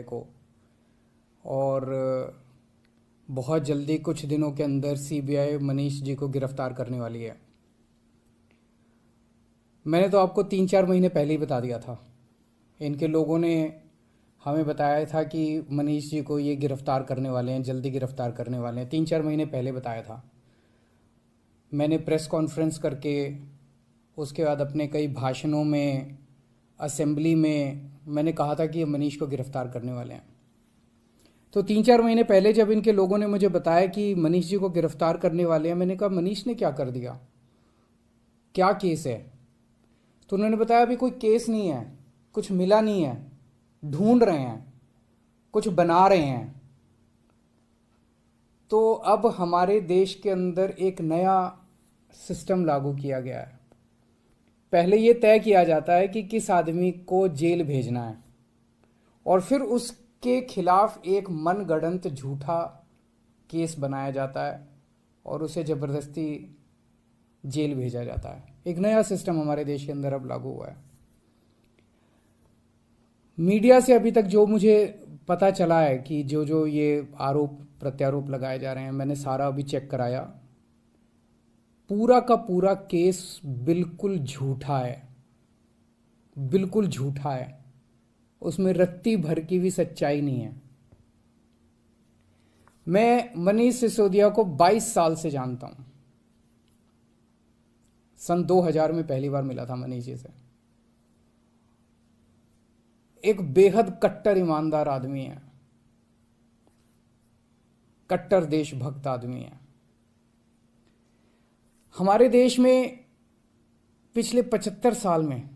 को। और बहुत जल्दी कुछ दिनों के अंदर सीबीआई मनीष जी को गिरफ्तार करने वाली है। मैंने तो आपको 3-4 महीने पहले ही बता दिया था। इनके लोगों ने हमें बताया था कि मनीष जी को ये गिरफ्तार करने वाले हैं, जल्दी गिरफ्तार करने वाले हैं। 3-4 महीने पहले बताया था। मैंने प्रेस कॉन्फ्रेंस करके, उसके बाद अपने कई भाषणों में, असेंबली में मैंने कहा था कि ये मनीष को गिरफ्तार करने वाले हैं। तो 3-4 महीने पहले जब इनके लोगों ने मुझे बताया कि मनीष जी को गिरफ्तार करने वाले हैं, मैंने कहा मनीष ने क्या कर दिया, क्या केस है? तो उन्होंने बताया अभी कोई केस नहीं है, कुछ मिला नहीं है, ढूंढ रहे हैं, कुछ बना रहे हैं। तो अब हमारे देश के अंदर एक नया सिस्टम लागू किया गया है। पहले ये तय किया जाता है कि किस आदमी को जेल भेजना है, और फिर उसके खिलाफ एक मनगढ़ंत झूठा केस बनाया जाता है और उसे ज़बरदस्ती जेल भेजा जाता है। एक नया सिस्टम हमारे देश के अंदर अब लागू हुआ है। मीडिया से अभी तक जो मुझे पता चला है कि जो जो ये आरोप प्रत्यारोप लगाए जा रहे हैं, मैंने सारा अभी चेक कराया। पूरा का पूरा केस बिल्कुल झूठा है, बिल्कुल झूठा है। उसमें रत्ती भर की भी सच्चाई नहीं है। मैं मनीष सिसोदिया को 22 साल से जानता हूं। सन 2000 में पहली बार मिला था मनीष जी से। एक बेहद कट्टर ईमानदार आदमी है, कट्टर देशभक्त आदमी है। हमारे देश में पिछले 75 साल में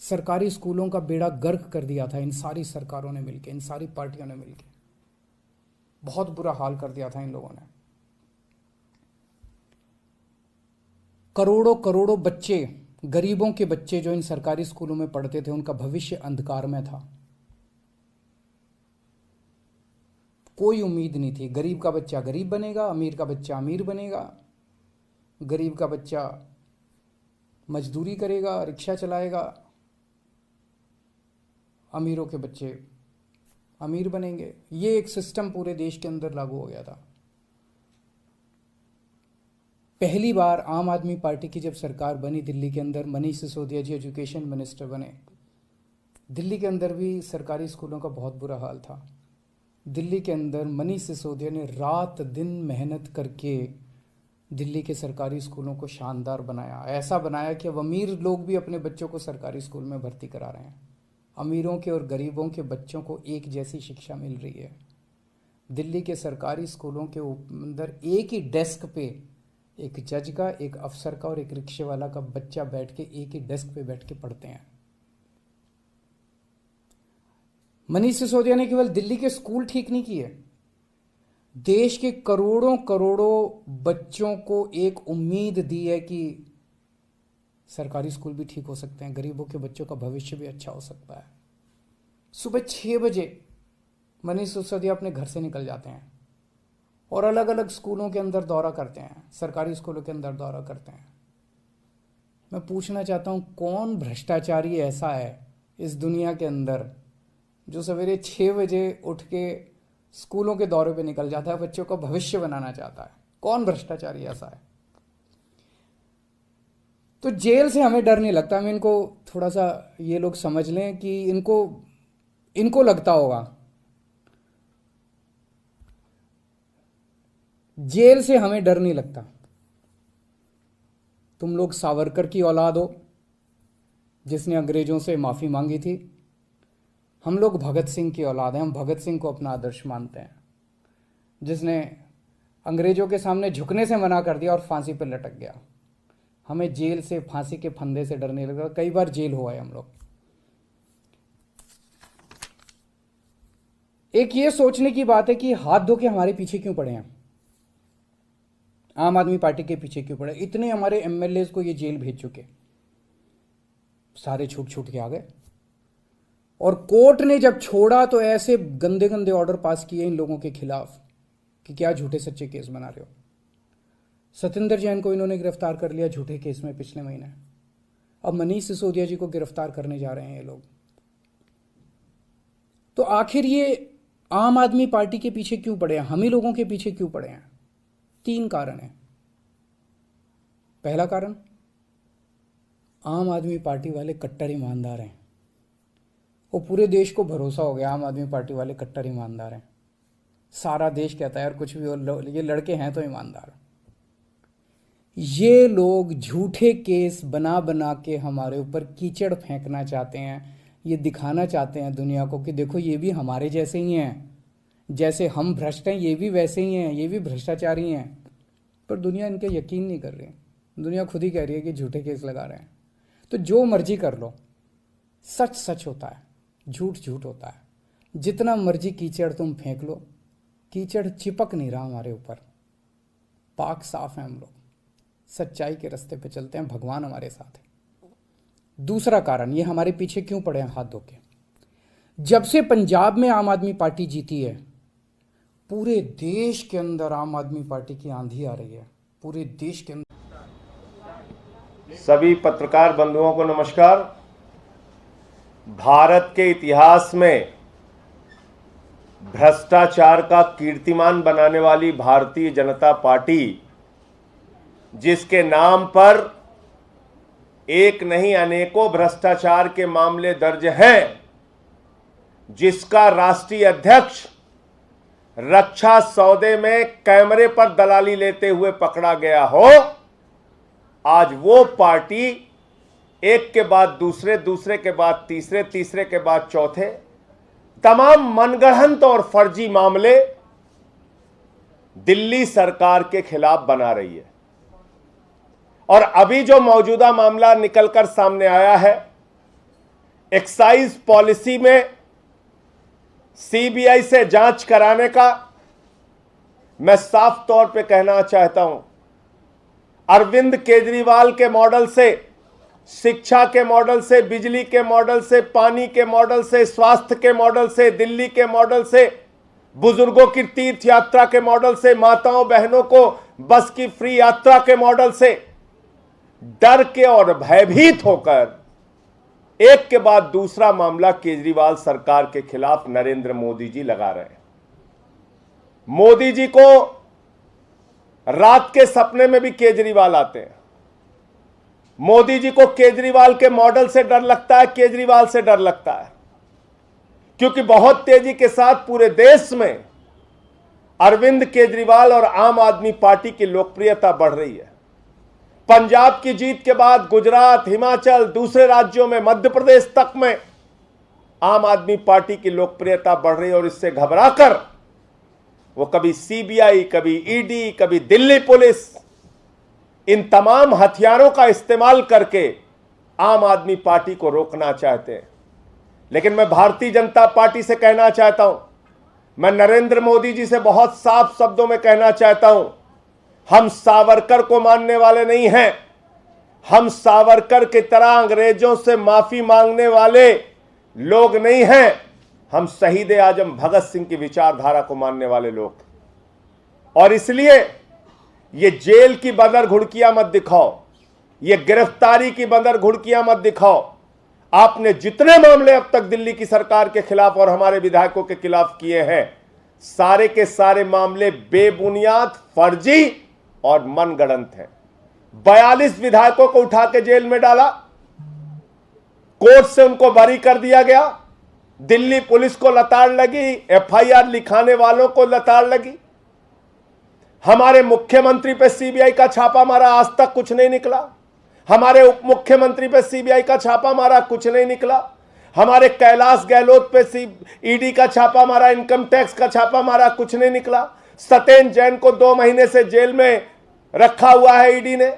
सरकारी स्कूलों का बेड़ा गर्क कर दिया था इन सारी सरकारों ने मिलकर, इन सारी पार्टियों ने मिलकर। बहुत बुरा हाल कर दिया था इन लोगों ने। करोड़ों करोड़ों बच्चे, गरीबों के बच्चे जो इन सरकारी स्कूलों में पढ़ते थे, उनका भविष्य अंधकार में था। कोई उम्मीद नहीं थी। गरीब का बच्चा गरीब बनेगा, अमीर का बच्चा अमीर बनेगा। गरीब का बच्चा मजदूरी करेगा, रिक्शा चलाएगा। अमीरों के बच्चे अमीर बनेंगे। ये एक सिस्टम पूरे देश के अंदर लागू हो गया था। पहली बार आम आदमी पार्टी की जब सरकार बनी दिल्ली के अंदर, मनीष सिसोदिया जी एजुकेशन मिनिस्टर बने। दिल्ली के अंदर भी सरकारी स्कूलों का बहुत बुरा हाल था। दिल्ली के अंदर मनीष सिसोदिया ने रात दिन मेहनत करके दिल्ली के सरकारी स्कूलों को शानदार बनाया। ऐसा बनाया कि अब अमीर लोग भी अपने बच्चों को सरकारी स्कूल में भर्ती करा रहे हैं। अमीरों के और गरीबों के बच्चों को एक जैसी शिक्षा मिल रही है। दिल्ली के सरकारी स्कूलों के अंदर एक ही डेस्क पे एक जज का, एक अफसर का और एक रिक्शे वाला का बच्चा बैठ के एक ही डेस्क पे बैठ के पढ़ते हैं। मनीष सिसोदिया ने केवल दिल्ली के स्कूल ठीक नहीं किए, देश के करोड़ों करोड़ों बच्चों को एक उम्मीद दी है कि सरकारी स्कूल भी ठीक हो सकते हैं, गरीबों के बच्चों का भविष्य भी अच्छा हो सकता है। सुबह 6 बजे मनीष सिसोदिया अपने घर से निकल जाते हैं और अलग अलग स्कूलों के अंदर दौरा करते हैं, सरकारी स्कूलों के अंदर दौरा करते हैं। मैं पूछना चाहता हूं, कौन भ्रष्टाचारी ऐसा है इस दुनिया के अंदर जो सवेरे 6 बजे उठ के स्कूलों के दौरे पे निकल जाता है, बच्चों का भविष्य बनाना चाहता है? कौन भ्रष्टाचारी ऐसा है? तो जेल से हमें डर नहीं लगता। मैं इनको थोड़ा सा, ये लोग समझ लें कि इनको लगता होगा जेल से हमें डर नहीं लगता। तुम लोग सावरकर की औलाद हो जिसने अंग्रेजों से माफी मांगी थी। हम लोग भगत सिंह की औलाद हैं। हम भगत सिंह को अपना आदर्श मानते हैं, जिसने अंग्रेजों के सामने झुकने से मना कर दिया और फांसी पर लटक गया। हमें जेल से, फांसी के फंदे से डर नहीं लगता। कई बार जेल हुआ है हम लोग। एक ये सोचने की बात है कि हाथ धो के हमारे पीछे क्यों पड़े हैं, आम आदमी पार्टी के पीछे क्यों पड़े? इतने हमारे एमएलए को ये जेल भेज चुके, सारे छूट छूट के आ गए। और कोर्ट ने जब छोड़ा तो ऐसे गंदे गंदे ऑर्डर पास किए इन लोगों के खिलाफ कि क्या झूठे सच्चे केस बना रहे हो। सत्येंद्र जैन को इन्होंने गिरफ्तार कर लिया झूठे केस में पिछले महीने। अब मनीष सिसोदिया जी को गिरफ्तार करने जा रहे हैं ये लोग। तो आखिर ये आम आदमी पार्टी के पीछे क्यों पड़े हैं, हम ही लोगों के पीछे क्यों पड़े हैं? 3 कारण हैं। पहला कारण, आम आदमी पार्टी वाले कट्टर ईमानदार हैं। वो पूरे देश को भरोसा हो गया आम आदमी पार्टी वाले कट्टर ईमानदार हैं। सारा देश कहता है यार कुछ भी हो, ये लड़के हैं तो ईमानदार। ये लोग झूठे केस बना बना के हमारे ऊपर कीचड़ फेंकना चाहते हैं। ये दिखाना चाहते हैं दुनिया को कि देखो ये भी हमारे जैसे ही हैं, जैसे हम भ्रष्ट हैं ये भी वैसे ही हैं, ये भी भ्रष्टाचारी हैं। पर दुनिया इनके यकीन नहीं कर रही। दुनिया खुद ही कह रही है कि झूठे केस लगा रहे हैं। तो जो मर्जी कर लो, सच सच होता है, झूठ झूठ होता है। जितना मर्जी कीचड़ तुम फेंक लो, कीचड़ चिपक नहीं रहा हमारे ऊपर। पाक साफ है हम लोग, सच्चाई के रास्ते पे चलते हैं, भगवान हमारे साथ है। दूसरा कारण, ये हमारे पीछे क्यों पड़े हैं हाथ धो के? जब से पंजाब में आम आदमी पार्टी जीती है, पूरे देश के अंदर आम आदमी पार्टी की आंधी आ रही है। पूरे देश के अंदर। सभी पत्रकार बंधुओं को नमस्कार। भारत के इतिहास में भ्रष्टाचार का कीर्तिमान बनाने वाली भारतीय जनता पार्टी, जिसके नाम पर एक नहीं अनेकों भ्रष्टाचार के मामले दर्ज हैं, जिसका राष्ट्रीय अध्यक्ष रक्षा सौदे में कैमरे पर दलाली लेते हुए पकड़ा गया हो, आज वो पार्टी एक के बाद दूसरे, दूसरे के बाद तीसरे, तीसरे के बाद चौथे तमाम मनगढ़ंत और फर्जी मामले दिल्ली सरकार के खिलाफ बना रही है। और अभी जो मौजूदा मामला निकलकर सामने आया है, एक्साइज पॉलिसी में सीबीआई से जांच कराने का, मैं साफ तौर पे कहना चाहता हूं, अरविंद केजरीवाल के मॉडल से, शिक्षा के मॉडल से, बिजली के मॉडल से, पानी के मॉडल से, स्वास्थ्य के मॉडल से, दिल्ली के मॉडल से, बुजुर्गों की तीर्थ यात्रा के मॉडल से, माताओं बहनों को बस की फ्री यात्रा के मॉडल से डर के और भयभीत होकर एक के बाद दूसरा मामला केजरीवाल सरकार के खिलाफ नरेंद्र मोदी जी लगा रहे हैं। मोदी जी को रात के सपने में भी केजरीवाल आते हैं। मोदी जी को केजरीवाल के मॉडल से डर लगता है, केजरीवाल से डर लगता है, क्योंकि बहुत तेजी के साथ पूरे देश में अरविंद केजरीवाल और आम आदमी पार्टी की लोकप्रियता बढ़ रही है। पंजाब की जीत के बाद गुजरात, हिमाचल, दूसरे राज्यों में, मध्य प्रदेश तक में आम आदमी पार्टी की लोकप्रियता बढ़ रही है। और इससे घबराकर वो कभी सीबीआई, कभी ईडी, कभी दिल्ली पुलिस, इन तमाम हथियारों का इस्तेमाल करके आम आदमी पार्टी को रोकना चाहते हैं। लेकिन मैं भारतीय जनता पार्टी से कहना चाहता हूं, मैं नरेंद्र मोदी जी से बहुत साफ शब्दों में कहना चाहता हूं, हम सावरकर को मानने वाले नहीं हैं। हम सावरकर की तरह अंग्रेजों से माफी मांगने वाले लोग नहीं हैं। हम शहीद आजम भगत सिंह की विचारधारा को मानने वाले लोग। और इसलिए ये जेल की बंदर घुड़कियां मत दिखाओ, ये गिरफ्तारी की बंदर घुड़कियां मत दिखाओ। आपने जितने मामले अब तक दिल्ली की सरकार के खिलाफ और हमारे विधायकों के खिलाफ किए हैं, सारे के सारे मामले बेबुनियाद, फर्जी और मनगढ़ंत हैं। 42 विधायकों को उठा के जेल में डाला, कोर्ट से उनको बरी कर दिया गया, दिल्ली पुलिस को लताड़ लगी, एफआईआर लिखाने वालों को लताड़ लगी। हमारे मुख्यमंत्री पे सीबीआई का छापा मारा, आज तक कुछ नहीं निकला। हमारे उप मुख्यमंत्री पे सीबीआई का छापा मारा, कुछ नहीं निकला। हमारे कैलाश गहलोत पे ईडी का छापा मारा, इनकम टैक्स का छापा मारा, कुछ नहीं निकला। सत्येंद्र जैन को 2 महीने से जेल में रखा हुआ है ईडी ने।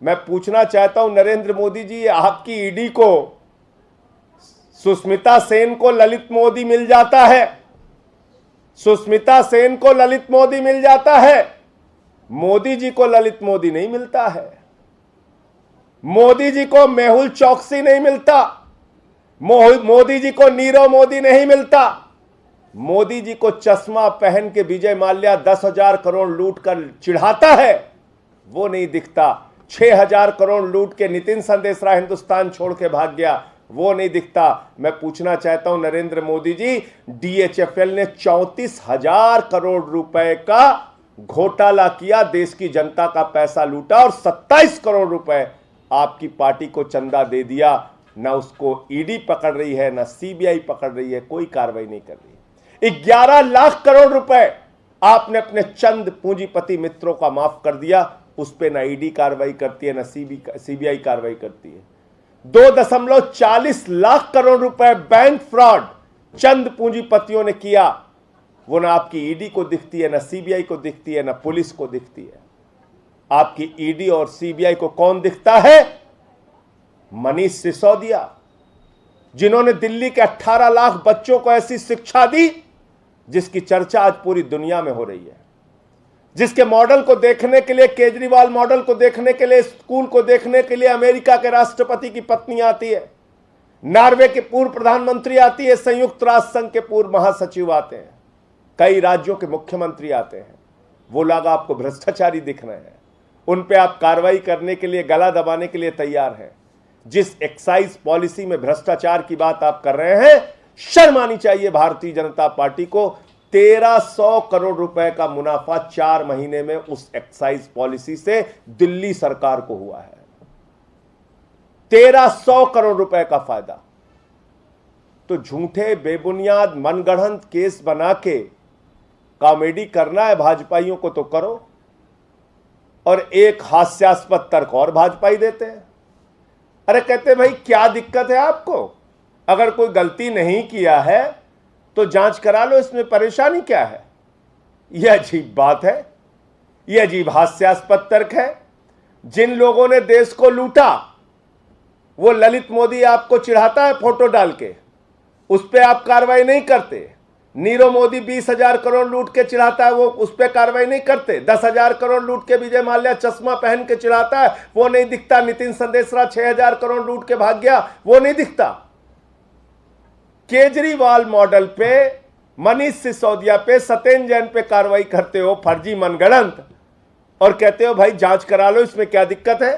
मैं पूछना चाहता हूं नरेंद्र मोदी जी, आपकी ईडी को सुष्मिता सेन को ललित मोदी मिल जाता है, सुष्मिता सेन को ललित मोदी मिल जाता है, मोदी जी को ललित मोदी नहीं मिलता है। मोदी जी को मेहुल चौकसी नहीं मिलता, मोदी जी को नीरव मोदी नहीं मिलता। मोदी जी को चश्मा पहन के विजय माल्या 10,000 करोड़ लूट कर चिढ़ाता है, वो नहीं दिखता। 6,000 करोड़ लूट के नितिन संदेशरा हिंदुस्तान छोड़ के भाग गया, वो नहीं दिखता। मैं पूछना चाहता हूं नरेंद्र मोदी जी, DHFL ने 34,000 करोड़ रुपए का घोटाला किया, देश की जनता का पैसा लूटा और 27 करोड़ रुपए आपकी पार्टी को चंदा दे दिया। ना उसको ईडी पकड़ रही है, ना सीबीआई पकड़ रही है, कोई कार्रवाई नहीं कर रही है। 11 लाख करोड़ रुपए आपने अपने चंद पूंजीपति मित्रों का माफ कर दिया, उस पर ना ईडी कार्रवाई करती है, ना सीबीआई कार्रवाई करती है। 2.40 लाख करोड़ रुपए बैंक फ्रॉड चंद पूंजीपतियों ने किया, वो ना आपकी ईडी को दिखती है, ना सीबीआई को दिखती है, ना पुलिस को दिखती है। आपकी ईडी और सीबीआई को कौन दिखता है? मनीष सिसोदिया, जिन्होंने दिल्ली के 18 लाख बच्चों को ऐसी शिक्षा दी जिसकी चर्चा आज पूरी दुनिया में हो रही है, जिसके मॉडल को देखने के लिए, केजरीवाल मॉडल को देखने के लिए, स्कूल को देखने के लिए अमेरिका के राष्ट्रपति की पत्नी आती है, नॉर्वे के पूर्व प्रधानमंत्री आती है, संयुक्त राष्ट्र संघ के पूर्व महासचिव आते हैं, कई राज्यों के मुख्यमंत्री आते हैं। वो लोग आपको भ्रष्टाचारी दिख रहे हैं, उन पे आप कार्रवाई करने के लिए, गला दबाने के लिए तैयार हैं। जिस एक्साइज पॉलिसी में भ्रष्टाचार की बात आप कर रहे हैं, शर्म आनी चाहिए भारतीय जनता पार्टी को। 1300 करोड़ रुपए का मुनाफा 4 महीने में उस एक्साइज पॉलिसी से दिल्ली सरकार को हुआ है। 1300 करोड़ रुपए का फायदा। तो झूठे बेबुनियाद मनगढ़ंत केस बना के कॉमेडी करना है भाजपाइयों को तो करो, और एक हास्यास्पद तर्क और भाजपाई देते हैं। अरे कहते भाई क्या दिक्कत है आपको, अगर कोई गलती नहीं किया है तो जांच करा लो, इसमें परेशानी क्या है? यह अजीब बात है, यह अजीब हास्यास्पद तर्क है। जिन लोगों ने देश को लूटा, वो ललित मोदी आपको चिढ़ाता है फोटो डाल के, उस पर आप कार्रवाई नहीं करते। नीरव मोदी 20,000 करोड़ लूट के चिढ़ाता है, वो उस पर कार्रवाई नहीं करते। 10,000 करोड़ लूट के विजय माल्या चश्मा पहन के चिढ़ाता है, वो नहीं दिखता। नितिन संदेशरा 6,000 करोड़ लूट के भाग गया, वो नहीं दिखता। केजरीवाल मॉडल पे, मनीष सिसोदिया पे, सत्येंद्र जैन पे कार्रवाई करते हो फर्जी मनगढ़ंत, और कहते हो भाई जांच करा लो, इसमें क्या दिक्कत है?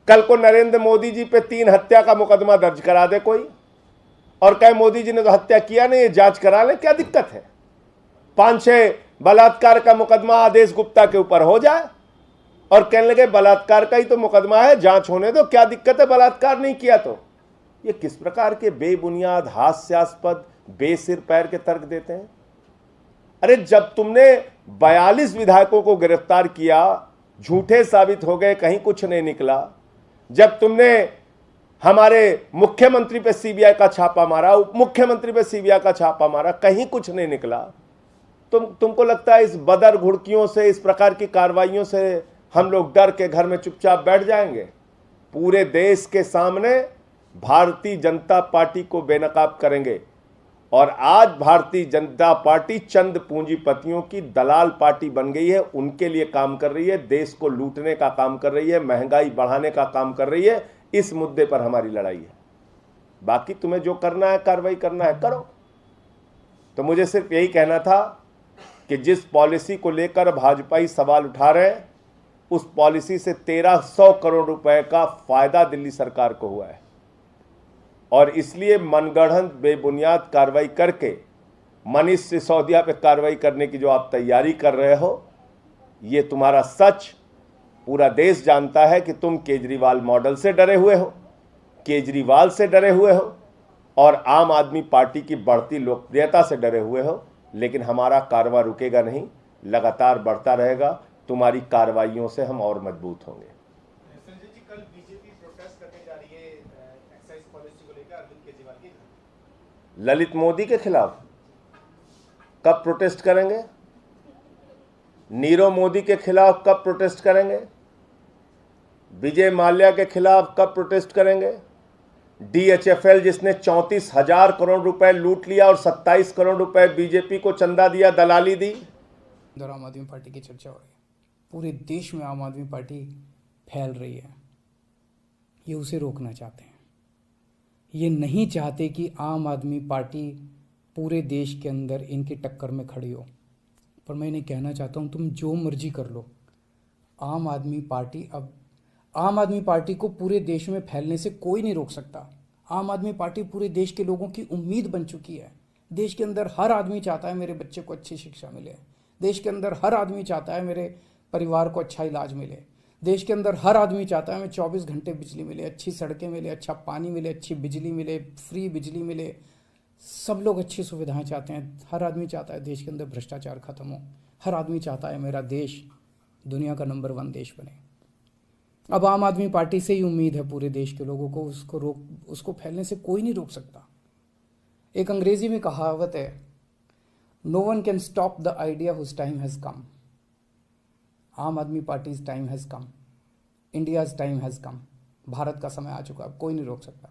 कल को नरेंद्र मोदी जी पे 3 हत्या का मुकदमा दर्ज करा दे कोई, और कहे मोदी जी ने तो हत्या किया नहीं, जांच करा ले, क्या दिक्कत है? 5-6 बलात्कार का मुकदमा आदेश गुप्ता के ऊपर हो जाए और कहने लगे बलात्कार का ही तो मुकदमा है, जांच होने दो, क्या दिक्कत है बलात्कार नहीं किया तो? ये किस प्रकार के बेबुनियाद, हास्यास्पद, बेसिर पैर के तर्क देते हैं? अरे जब तुमने 42 विधायकों को गिरफ्तार किया, झूठे साबित हो गए, कहीं कुछ नहीं निकला। जब तुमने हमारे मुख्यमंत्री पे सीबीआई का छापा मारा, उप मुख्यमंत्री पे सीबीआई का छापा मारा, कहीं कुछ नहीं निकला। तुमको लगता है इस बदर घुड़कियों से, इस प्रकार की कार्रवाइयों से हम लोग डर के घर में चुपचाप बैठ जाएंगे? पूरे देश के सामने भारतीय जनता पार्टी को बेनकाब करेंगे। और आज भारतीय जनता पार्टी चंद पूंजीपतियों की दलाल पार्टी बन गई है, उनके लिए काम कर रही है, देश को लूटने का काम कर रही है, महंगाई बढ़ाने का काम कर रही है। इस मुद्दे पर हमारी लड़ाई है। बाकी तुम्हें जो करना है, कार्रवाई करना है, करो। तो मुझे सिर्फ यही कहना था कि जिस पॉलिसी को लेकर भाजपाई सवाल उठा रहे हैं, उस पॉलिसी से 1300 करोड़ रुपए का फायदा दिल्ली सरकार को हुआ है, और इसलिए मनगढ़ंत बेबुनियाद कार्रवाई करके मनीष सिसोदिया पे कार्रवाई करने की जो आप तैयारी कर रहे हो, ये तुम्हारा सच पूरा देश जानता है कि तुम केजरीवाल मॉडल से डरे हुए हो, केजरीवाल से डरे हुए हो, और आम आदमी पार्टी की बढ़ती लोकप्रियता से डरे हुए हो। लेकिन हमारा कारवां रुकेगा नहीं, लगातार बढ़ता रहेगा। तुम्हारी कार्रवाइयों से हम और मजबूत होंगे। संजय जी, कल बीजेपी प्रोटेस्ट करने जा रही है एक्साइज पॉलिसी को लेकर अरविंद केजरीवाल के घर। ललित मोदी के खिलाफ कब प्रोटेस्ट करेंगे? नीरव मोदी के खिलाफ कब प्रोटेस्ट करेंगे? विजय माल्या के खिलाफ कब प्रोटेस्ट करेंगे? DHFL जिसने 34,000 करोड़ रुपए लूट लिया और 27 करोड़ रुपए बीजेपी को चंदा दिया, दलाली दी। आम आदमी पार्टी की चर्चा हो रही है, पूरे देश में आम आदमी पार्टी फैल रही है। ये उसे रोकना चाहते हैं। ये नहीं चाहते कि आम आदमी पार्टी पूरे देश के अंदर इनकी टक्कर में खड़ी हो। पर मैं इन्हें कहना चाहता हूँ, तुम जो मर्जी कर लो, आम आदमी पार्टी को पूरे देश में फैलने से कोई नहीं रोक सकता। आम आदमी पार्टी पूरे देश के लोगों की उम्मीद बन चुकी है। देश के अंदर हर आदमी चाहता है मेरे बच्चे को अच्छी शिक्षा मिले। देश के अंदर हर आदमी चाहता है मेरे परिवार को अच्छा इलाज मिले। देश के अंदर हर आदमी चाहता है हमें 24 घंटे बिजली मिले, अच्छी सड़कें मिले, अच्छा पानी मिले, अच्छी बिजली मिले, फ्री बिजली मिले। सब लोग अच्छी सुविधाएं चाहते हैं। हर आदमी चाहता है देश के अंदर भ्रष्टाचार खत्म हो। हर आदमी चाहता है मेरा देश दुनिया का नंबर 1 देश बने। अब आम आदमी पार्टी से ही उम्मीद है पूरे देश के लोगों को, उसको फैलने से कोई नहीं रोक सकता। एक अंग्रेजी में कहावत है, no one can stop the idea whose time has come. Aam Aadmi party's time has come, India's time has come. Bharat का समय आ चुका, अब कोई नहीं रोक सकता।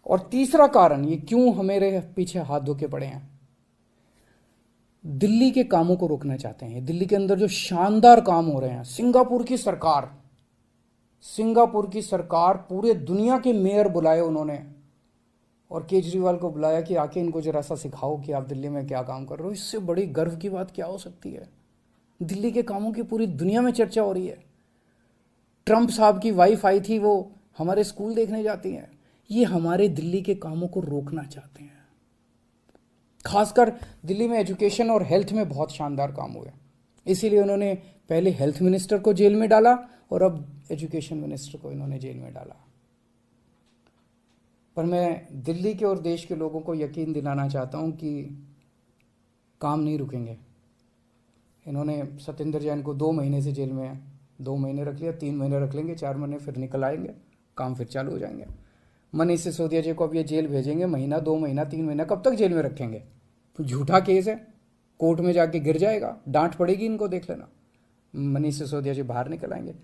और तीसरा कारण, ये क्यों हमारे पीछे हाथ धो के पड़े हैं, दिल्ली के कामों को रोकना चाहते हैं। दिल्ली के अंदर जो शानदार काम हो रहे हैं, सिंगापुर की सरकार पूरे दुनिया के मेयर बुलाए उन्होंने, और केजरीवाल को बुलाया कि आके इनको जरा सा सिखाओ कि आप दिल्ली में क्या काम कर रहे हो। इससे बड़ी गर्व की बात क्या हो सकती है। दिल्ली के कामों की पूरी दुनिया में चर्चा हो रही है। ट्रंप साहब की वाइफ आई थी, वो हमारे स्कूल देखने जाती हैं। ये हमारे दिल्ली के कामों को रोकना चाहते हैं। खासकर दिल्ली में एजुकेशन और हेल्थ में बहुत शानदार काम हुए, इसीलिए उन्होंने पहले हेल्थ मिनिस्टर को जेल में डाला और अब एजुकेशन मिनिस्टर को इन्होंने जेल में डाला। पर मैं दिल्ली के और देश के लोगों को यकीन दिलाना चाहता हूं कि काम नहीं रुकेंगे। इन्होंने सत्येंद्र जैन को 2 महीने से जेल में है, 2 महीने रख लिया, 3 महीने रख लेंगे, 4 महीने फिर निकल आएंगे, काम फिर चालू हो जाएंगे। मनीष सिसोदिया जी को अब ये जेल भेजेंगे, महीना, 2 महीना, 3 महीना, कब तक जेल में रखेंगे। तो झूठा केस है, कोर्ट में जाके गिर जाएगा, डांट पड़ेगी इनको, देख लेना। मनीष सिसोदिया जी बाहर निकल आएंगे।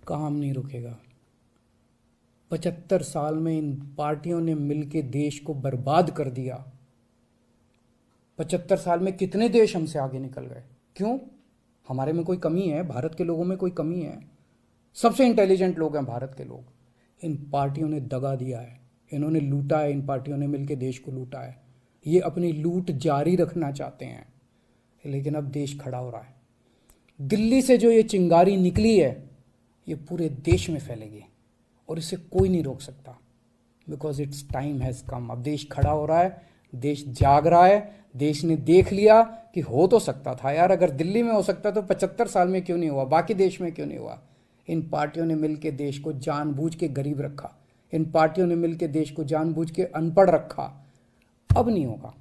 काम नहीं रुकेगा। 75 साल में इन पार्टियों ने मिलकर देश को बर्बाद कर दिया। 75 साल में कितने देश हमसे आगे निकल गए। क्यों? हमारे में कोई कमी है? भारत के लोगों में कोई कमी है? सबसे इंटेलिजेंट लोग हैं भारत के लोग। इन पार्टियों ने दगा दिया है, इन्होंने लूटा है, इन पार्टियों ने मिलकर देश को लूटा है। ये अपनी लूट जारी रखना चाहते हैं, लेकिन अब देश खड़ा हो रहा है। दिल्ली से जो ये चिंगारी निकली है ये पूरे देश में फैलेगी और इसे कोई नहीं रोक सकता, because it's time has come. अब देश खड़ा हो रहा है, देश जाग रहा है, देश ने देख लिया कि हो तो सकता था यार। अगर दिल्ली में हो सकता तो 75 साल में क्यों नहीं हुआ, बाकी देश में क्यों नहीं हुआ। इन पार्टियों ने मिलकर देश को जानबूझ के गरीब रखा, इन पार्टियों ने मिलकर देश को जानबूझ के अनपढ़ रखा। अब नहीं होगा।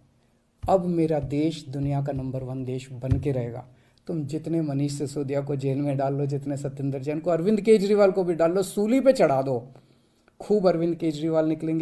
अब मेरा देश दुनिया का नंबर 1 देश बन के रहेगा। तुम जितने मनीष सिसोदिया को जेल में डाल लो, जितने सत्येंद्र जैन को, अरविंद केजरीवाल को भी डाल लो, सूली पे चढ़ा दो, खूब अरविंद केजरीवाल निकलेंगे।